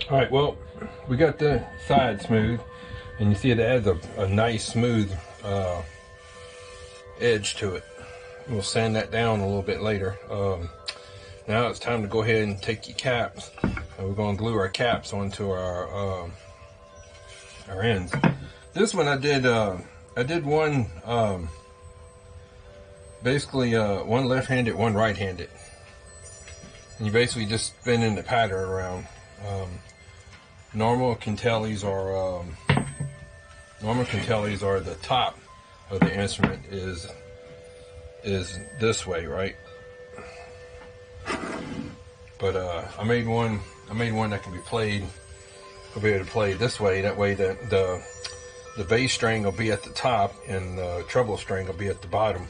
All right, well, we got the side smooth, and you see it adds a nice smooth edge to it. We'll sand that down a little bit later. Now it's time to go ahead and take your caps, and we're going to glue our caps onto our ends. This one I did one basically one left-handed, one right-handed, and you basically just spinning the pattern around. Normal Kanteles are the top of the instrument is this way, right? But I made one that can be played. I'll be able to play this way. That way the bass string will be at the top and the treble string will be at the bottom.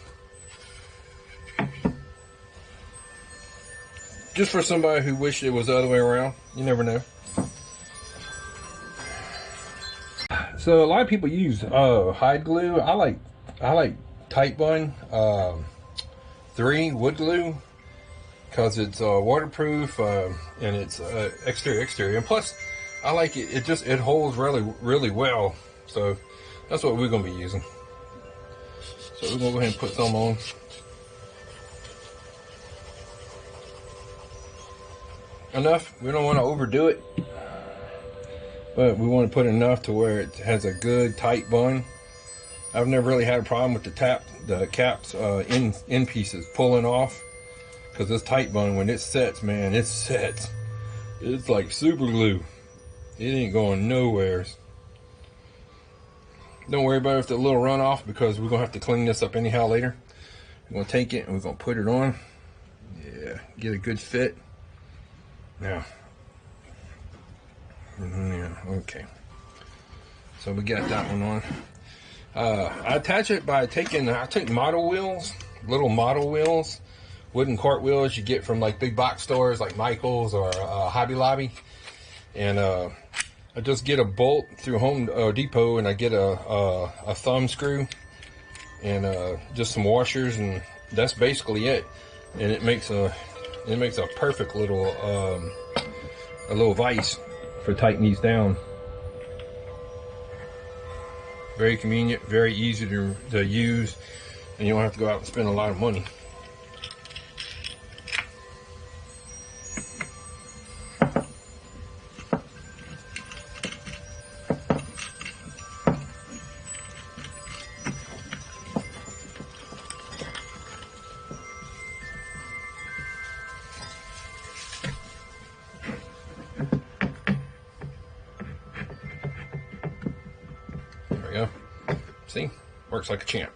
Just for somebody who wished it was the other way around. You never know. So a lot of people use hide glue. I like Tight Bun 3 wood glue because it's waterproof and it's exterior. And plus, I like it. It holds really well. So that's what we're gonna be using. So we're gonna go ahead and put some on. Enough. We don't want to overdo it, but we want to put enough to where it has a good tight bun. I've never really had a problem with the caps in pieces pulling off, because this tight bun, when it sets, man, it sets. It's like super glue. It ain't going nowhere. Don't worry about it if the little runoff, because we're gonna have to clean this up anyhow later. We're gonna take it and we're gonna put it on. Yeah, get a good fit. Now, yeah, okay. So we got that one on. I attach it by I take model wheels, little model wheels, wooden cart wheels you get from like big box stores like Michael's or Hobby Lobby, and I just get a bolt through Home Depot, and I get a thumb screw and just some washers, and that's basically it. And it makes a perfect little a little vise for tightening these down. Very convenient, very easy to use, and you don't have to go out and spend a lot of money. Go. See? Works like a champ.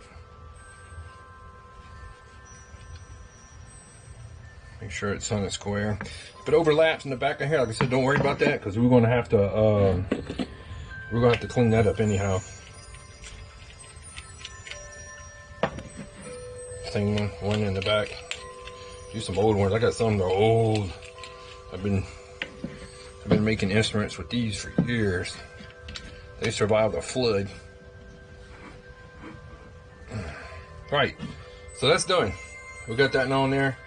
Make sure it's on a square. If it overlaps in the back of here, like I said, don't worry about that, because we're gonna have to clean that up anyhow. Same one in the back. Do some old ones. I got some that are old. I've been making instruments with these for years. They survived a flood. Right, so that's done. We got that on there.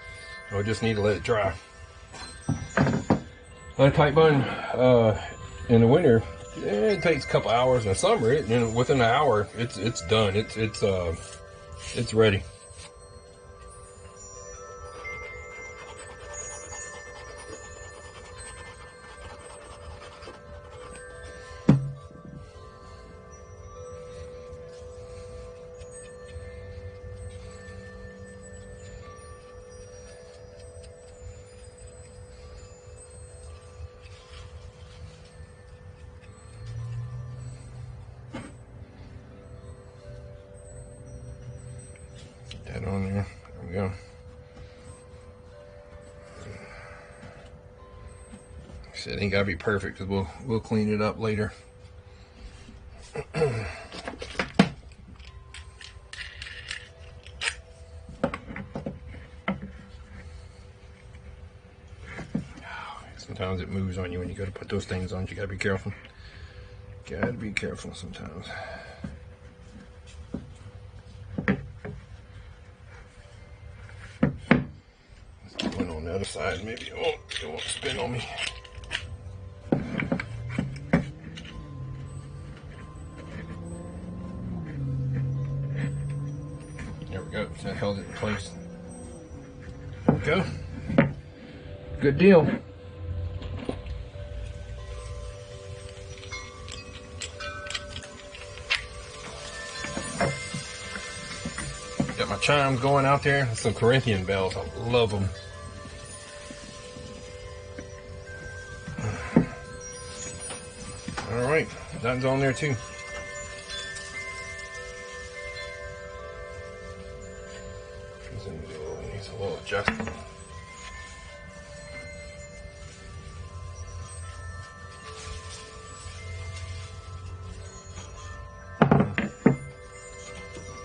We just need to let it dry. On a tight bun in the winter, it takes a couple hours. In the summer, within an hour, it's done. It's ready. That on there. There we go. Like I said, it ain't gotta be perfect, because we'll clean it up later. Sometimes it moves on you when you go to put those things on. You gotta be careful. Gotta be careful sometimes. Let's get one on the other side. Maybe it won't spin on me. that held it in place. There we go. Good deal. Got my chimes going out there. Some Corinthian bells. I love them. All right, that's on there too. Needs a little adjustment.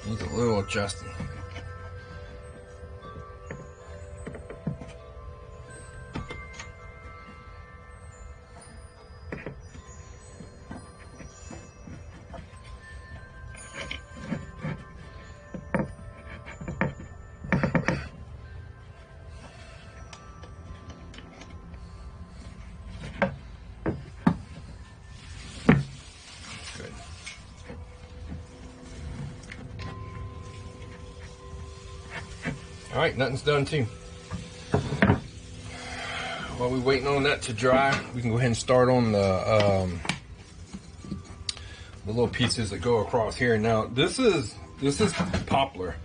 Needs a little adjusting. All right, nothing's done too. While we're waiting on that to dry, we can go ahead and start on the little pieces that go across here. Now, this is poplar.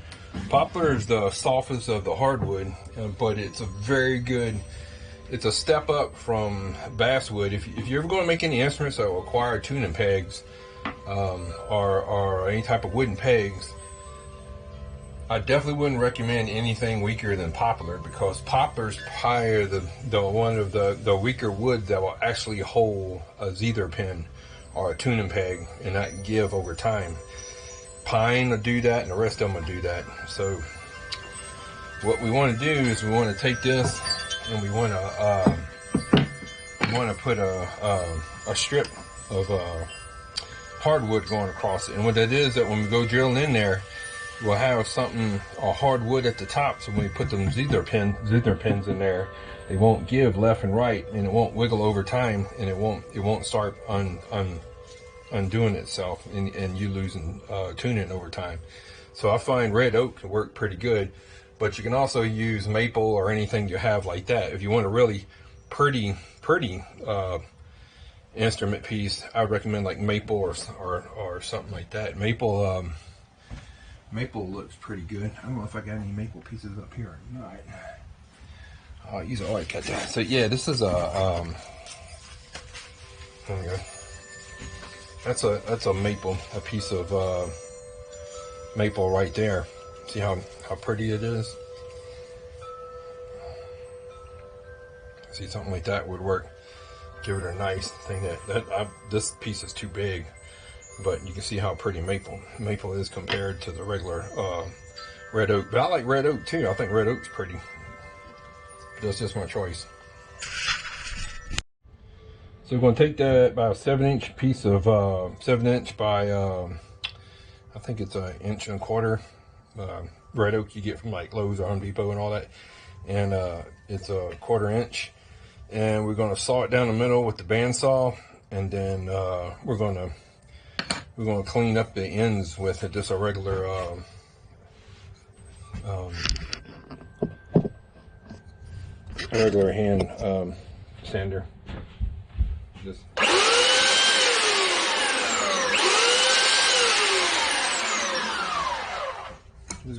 Poplar is the softest of the hardwood, but it's a very good. It's a step up from basswood. If you're ever going to make any instruments that will require tuning pegs or any type of wooden pegs, I definitely wouldn't recommend anything weaker than poplar, because poplar's probably one of the weaker wood that will actually hold a zither pin or a tuning peg and not give over time. Pine will do that, and the rest of them will do that. So what we want to do is we want to take this and we want to put a strip of hardwood going across it. And what that is, that when we go drilling in there, we'll have something, a hardwood at the top, so when we put them zither pins in there, they won't give left and right, and it won't wiggle over time, and it won't start undoing itself, and you losing tuning over time. So I find red oak can work pretty good, but you can also use maple or anything you have like that. If you want a really pretty instrument piece, I would recommend like maple or something like that. Maple looks pretty good. I don't know if I got any maple pieces up here or not. I'll use a cut that. So yeah, this is a there we go. That's a maple, a piece of maple right there. See how pretty it is? See, something like that would work. Give it a nice thing. This piece is too big. But you can see how pretty maple is compared to the regular red oak. But I like red oak too. I think red oak's pretty. That's just my choice. So we're going to take that about a 7-inch piece of 7-inch by I think it's an 1.25 inch red oak you get from like Lowe's or Home Depot and all that, and it's a 1/4 inch. And we're going to saw it down the middle with the bandsaw, and then we're going to clean up the ends with just a regular hand sander. Just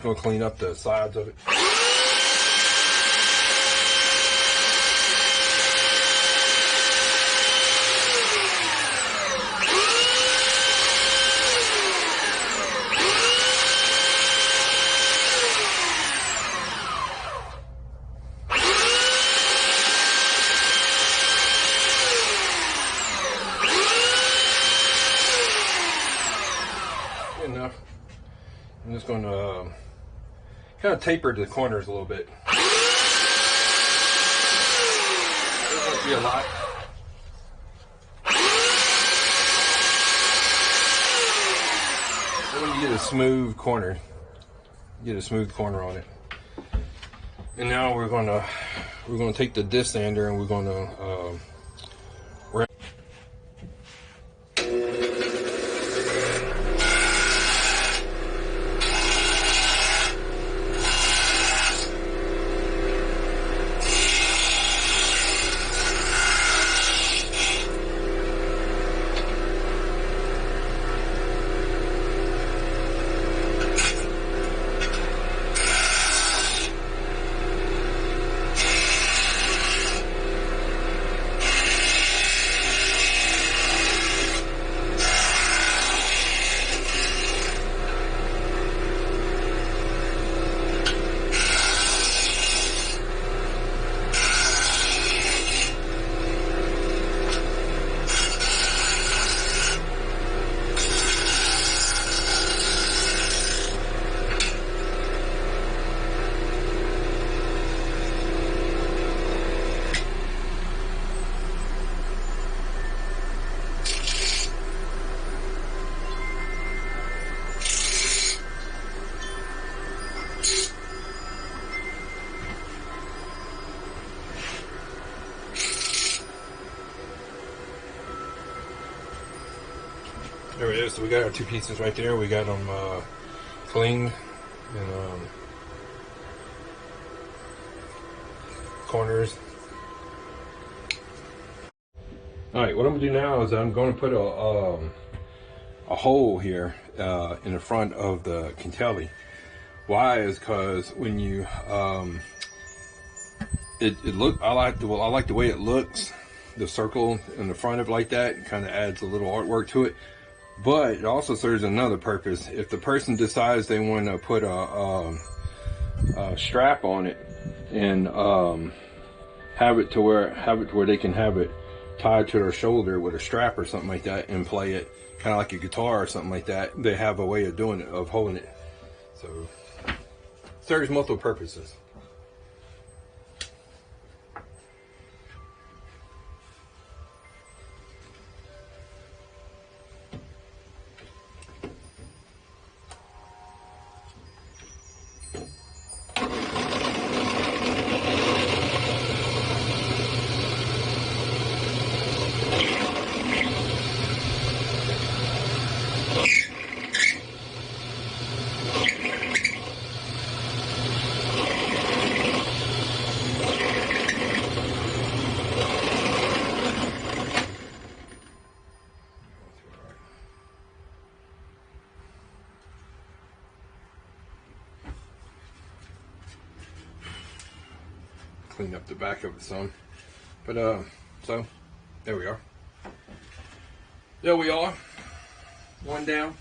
going to clean up the sides of it. Enough. I'm just going to kind of taper the corners a little bit. It won't be a lot. So when you get a smooth corner, on it. And now we're going to take the disc sander and we're going to There it is. So we got our two pieces right there. We got them cleaned and corners. All right, what I'm gonna do now is I'm going to put a hole here in the front of the Kantele. Why is because when you I like the way it looks, the circle in the front of it like that. It kind of adds a little artwork to it, but it also serves another purpose. If the person decides they want to put a strap on it and have it to where they can have it tied to their shoulder with a strap or something like that and play it kind of like a guitar or something like that, they have a way of doing it, of holding it. So serves multiple purposes. Clean up the back of it some, but so there we are. There we are. One down.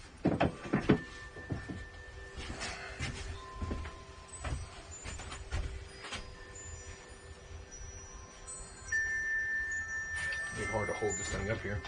It's hard to hold this thing up here.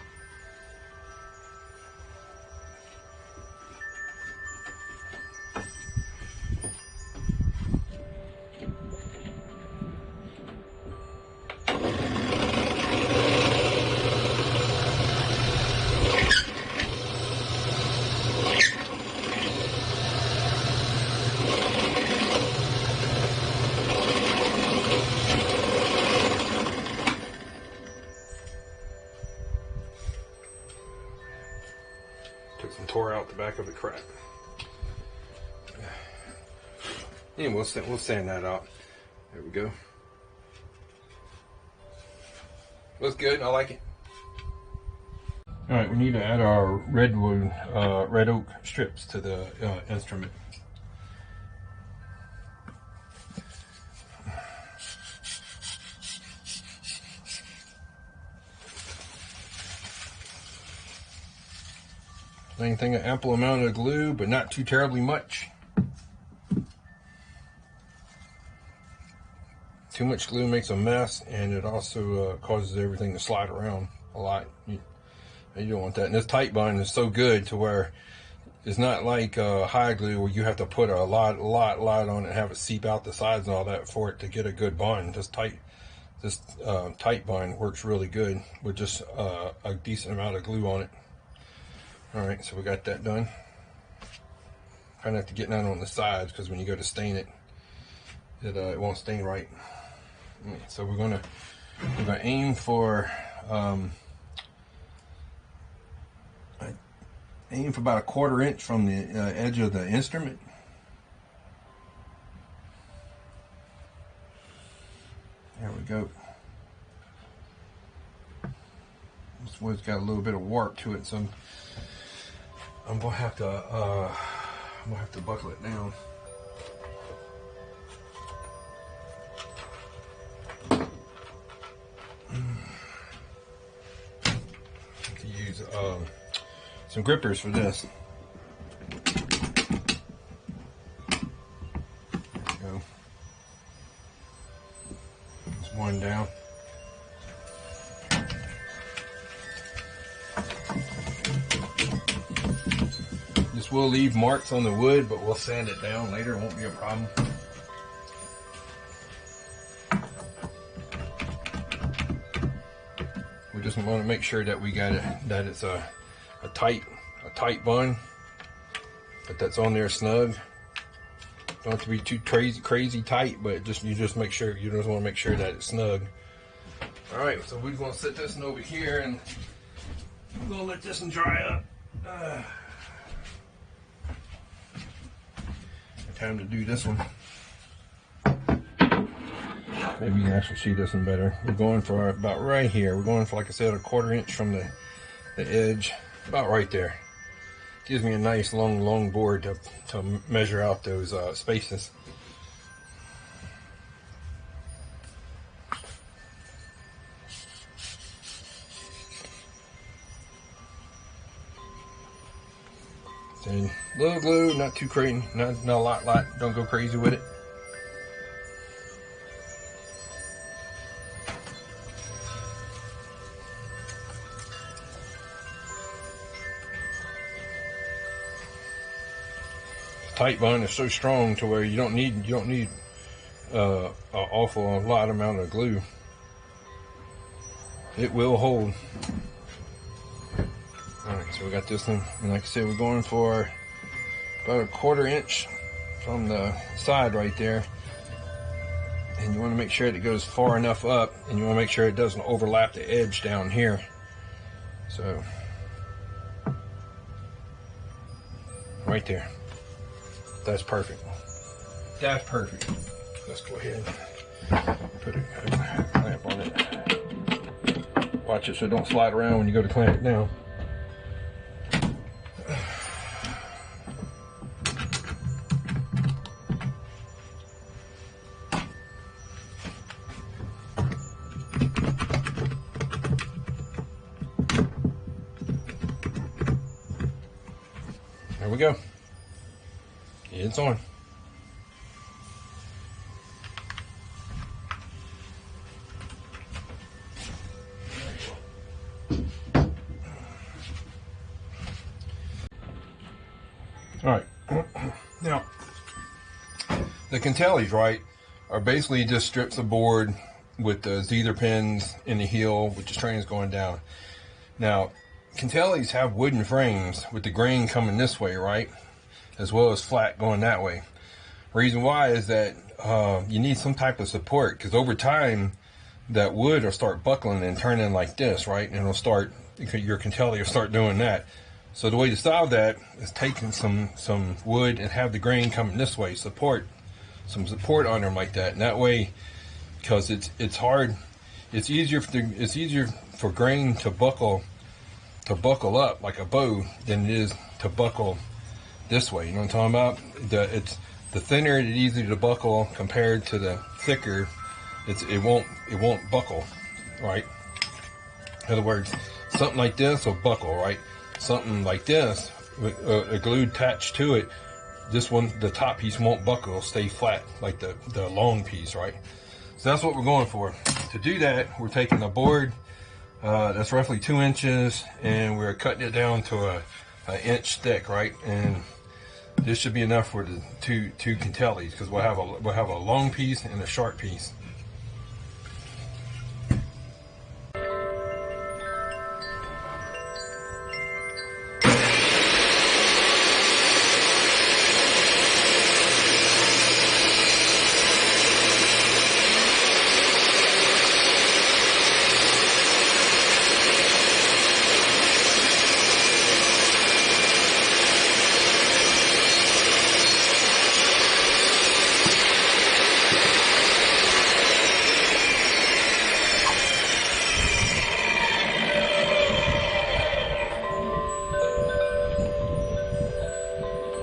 Took some tore out the back of the crap. Yeah, we'll sand that out. There we go. Looks good. I like it. All right, we need to add our redwood, red oak strips to the instrument. Same thing, an ample amount of glue, but not too terribly much. Too much glue makes a mess, and it also causes everything to slide around a lot. You don't want that. And this tight bond is so good to where it's not like high glue where you have to put a lot on it and have it seep out the sides and all that for it to get a good bond. This tight bond works really good with just a decent amount of glue on it. All right, so we got that done. Kind of have to get that on the sides because when you go to stain it, it won't stain right. So we're gonna aim for about 1/4 inch from the edge of the instrument. There we go. This wood's got a little bit of warp to it, so I'm gonna have to buckle it down. To use some grippers for this. There we go. There's one down. This will leave marks on the wood, but we'll sand it down later. It won't be a problem. We just want to make sure that we got it, that it's a tight bun, but that's on there snug. Don't have to be too crazy tight, but you just make sure, you just want to make sure that it's snug. All right, so we're gonna set this one over here, and we're gonna let this one dry up. Time to do this one. Maybe you can actually see this one better. We're going for about right here. We're going for, like I said, a 1/4 inch from the edge, about right there. Gives me a nice long board to measure out those spaces. And a little glue, not too crazy, not a lot. Don't go crazy with it. Tight bond is so strong to where you don't need an awful lot amount of glue. It will hold. Alright, so we got this one, and like I said, we're going for about a 1/4 inch from the side right there. And you want to make sure that it goes far enough up, and you want to make sure it doesn't overlap the edge down here. So, right there. That's perfect. That's perfect. Let's go ahead and put a clamp on it. Watch it so it don't slide around when you go to clamp it down. There we go. It's on. All right. Now, the Kanteles, right, are basically just strips of board with the Zeether pins in the heel with the strings going down. Now, Kanteles have wooden frames with the grain coming this way, right? As well as flat going that way. Reason why is that you need some type of support, because over time that wood will start buckling and turning like this, right? And it'll start, your Kantele will start doing that. So the way to solve that is taking some wood and have the grain coming this way, some support on them like that. And that way, because it's hard, it's easier for grain to buckle up like a bow than it is to buckle this way. You know what I'm talking about? The thinner it's easier to buckle compared to the thicker, it won't buckle, right? In other words, something like this will buckle, right? Something like this, a glue attached to it, this one, the top piece won't buckle, it'll stay flat like the long piece, right? So that's what we're going for. To do that, we're taking a board that's roughly 2 inches, and we're cutting it down to an inch thick, right? And this should be enough for the two Kanteles, because we'll have a long piece and a short piece.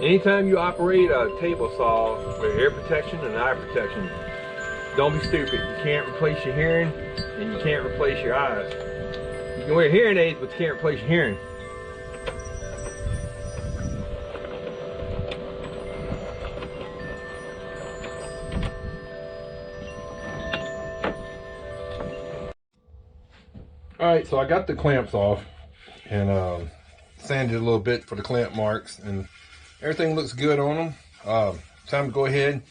Anytime you operate a table saw with ear protection and eye protection, don't be stupid. You can't replace your hearing and you can't replace your eyes. You can wear hearing aids, but you can't replace your hearing. Alright, so I got the clamps off and sanded a little bit for the clamp marks, and everything looks good on them. Time to go ahead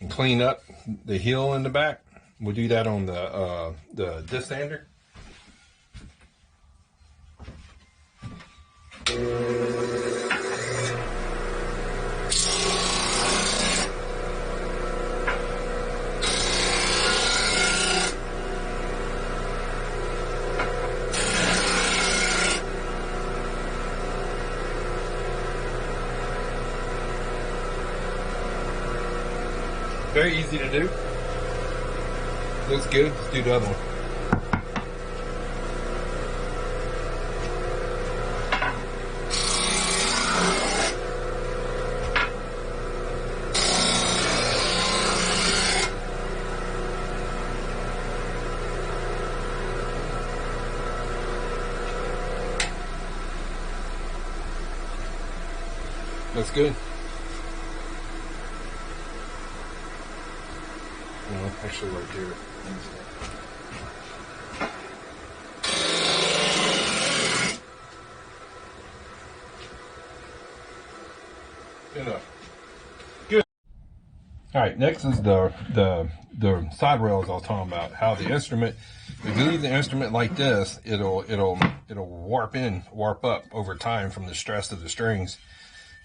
and clean up the heel in the back. We'll do that on the disc sander. Very easy to do. Looks good. Let's do the other one. Looks good. Well, actually right there. Good enough. Good. All right, next is the side rails I was talking about. How the instrument, if you leave the instrument like this, it'll warp up over time from the stress of the strings.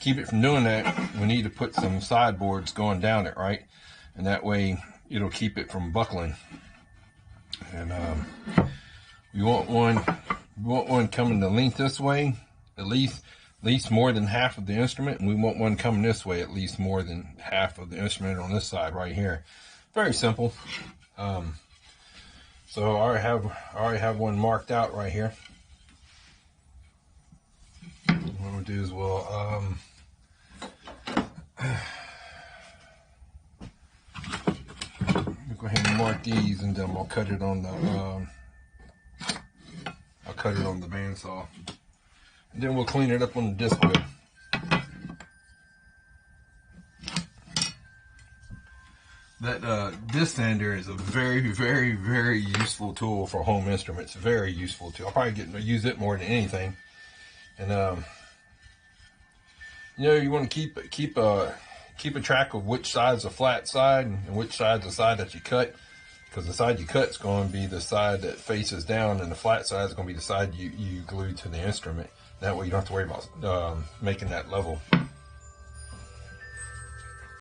Keep it from doing that, we need to put some sideboards going down it, right? And that way it'll keep it from buckling. And we want one coming the length this way, at least more than half of the instrument, and we want one coming this way, at least more than half of the instrument on this side right here. Very simple. So I already have one marked out right here. What we'll do is we'll go ahead and mark these, and then I'll cut it on the bandsaw, and then we'll clean it up on the disc wheel. That disc sander is a very, very, very useful tool for home instruments. Very useful tool. I'll probably use it more than anything. And you know, you want to keep a track of which side's a flat side and which side's the side that you cut, because the side you cut is going to be the side that faces down, and the flat side is going to be the side you glue to the instrument. That way you don't have to worry about making that level.